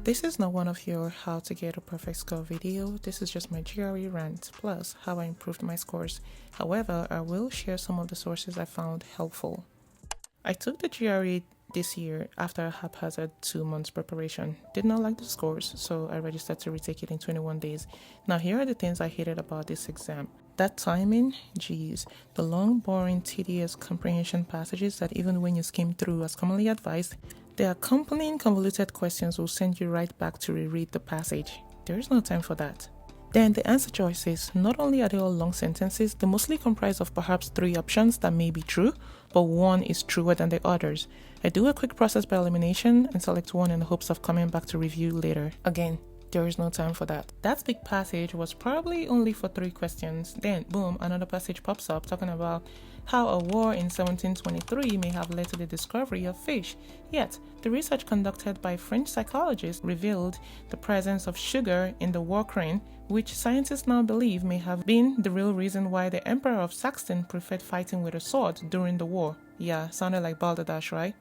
This is not one of your how to get a perfect score video. This is just my GRE rant plus how I improved my scores. However, I will share some of the sources I found helpful. I took the GRE this year after a haphazard 2 months preparation. Did not like the scores, so I registered to retake it in 21 days. Now here are the things I hated about this exam. That timing, geez, the long, boring, tedious comprehension passages that even when you skim through as commonly advised, the accompanying convoluted questions will send you right back to reread the passage. There is no time for that. Then the answer choices, not only are they all long sentences, they mostly comprise of perhaps 3 options that may be true, but one is truer than the others. I do a quick process by elimination and select one in the hopes of coming back to review later. Again, there is no time for that. That big passage was probably only for 3 questions. Then, boom, another passage pops up talking about how a war in 1723 may have led to the discovery of fish. Yet, the research conducted by French psychologists revealed the presence of sugar in the war crane, which scientists now believe may have been the real reason why the Emperor of Saxon preferred fighting with a sword during the war. Yeah, sounded like balderdash, right?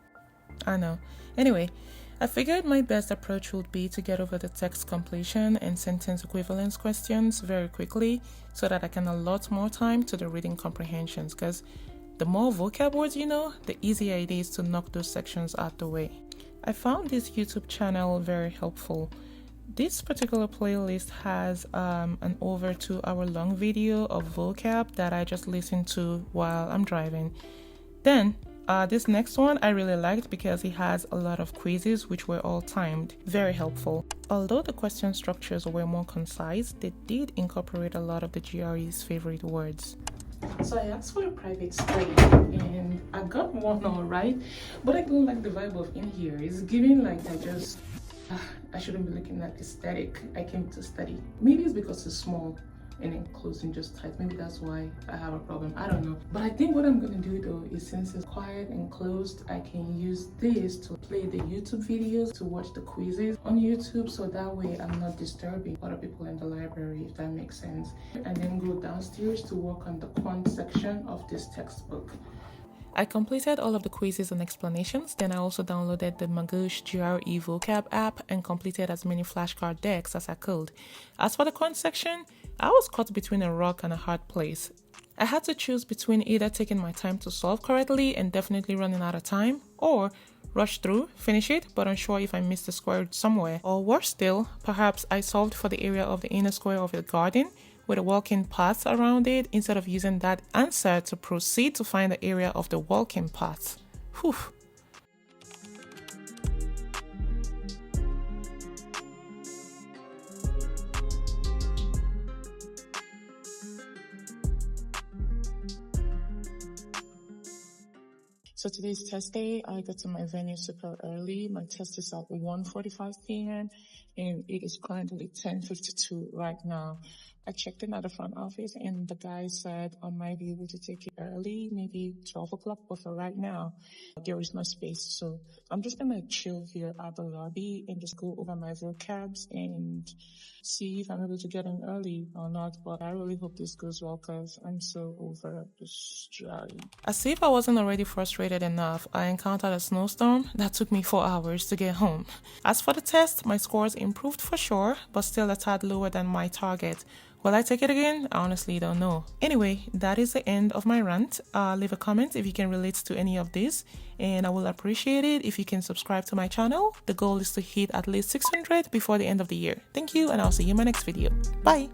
I know. Anyway, I figured my best approach would be to get over the text completion and sentence equivalence questions very quickly so that I can allot more time to the reading comprehensions, because the more vocab words you know, the easier it is to knock those sections out the way. I found this YouTube channel very helpful. This particular playlist has an over 2-hour long video of vocab that I just listened to while I'm driving. Then this next one I really liked because it has a lot of quizzes which were all timed. Very helpful. Although the question structures were more concise, they did incorporate a lot of the GRE's favorite words. So I asked for a private study and I got one all right, but I don't like the vibe of in here. It's giving like I shouldn't be looking at aesthetic. I came to study. Maybe it's because it's small and enclosed and just tight. Maybe that's why I have a problem. I don't know. But I think what I'm gonna do though is, since it's quiet and closed, I can use this to play the YouTube videos, to watch the quizzes on YouTube, so that way I'm not disturbing other people in the library, if that makes sense. And then go downstairs to work on the quant section of this textbook. I completed all of the quizzes and explanations. Then I also downloaded the Magoosh GRE vocab app and completed as many flashcard decks as I could. As for the quant section, I was caught between a rock and a hard place. I had to choose between either taking my time to solve correctly and definitely running out of time, or rush through, finish it, but unsure if I missed a square somewhere. Or worse still, perhaps I solved for the area of the inner square of a garden with a walking path around it instead of using that answer to proceed to find the area of the walking path. Whew. So today's test day. I got to my venue super early. My test is at 1:45 p.m. and it is currently 10:52 right now. I checked in at the front office and the guy said I might be able to take it early, maybe 12 o'clock, but for right now, there is no space. So I'm just gonna chill here at the lobby and just go over my vocabs and see if I'm able to get in early or not. But I really hope this goes well because I'm so over this journey. As if I wasn't already frustrated enough, I encountered a snowstorm that took me 4 hours to get home. As for the test, my scores improved for sure, but still a tad lower than my target. Will I take it again? I honestly don't know. Anyway, that is the end of my rant. Leave a comment if you can relate to any of this, and I will appreciate it if you can subscribe to my channel. The goal is to hit at least 600 before the end of the year. Thank you, and I'll see you in my next video. Bye!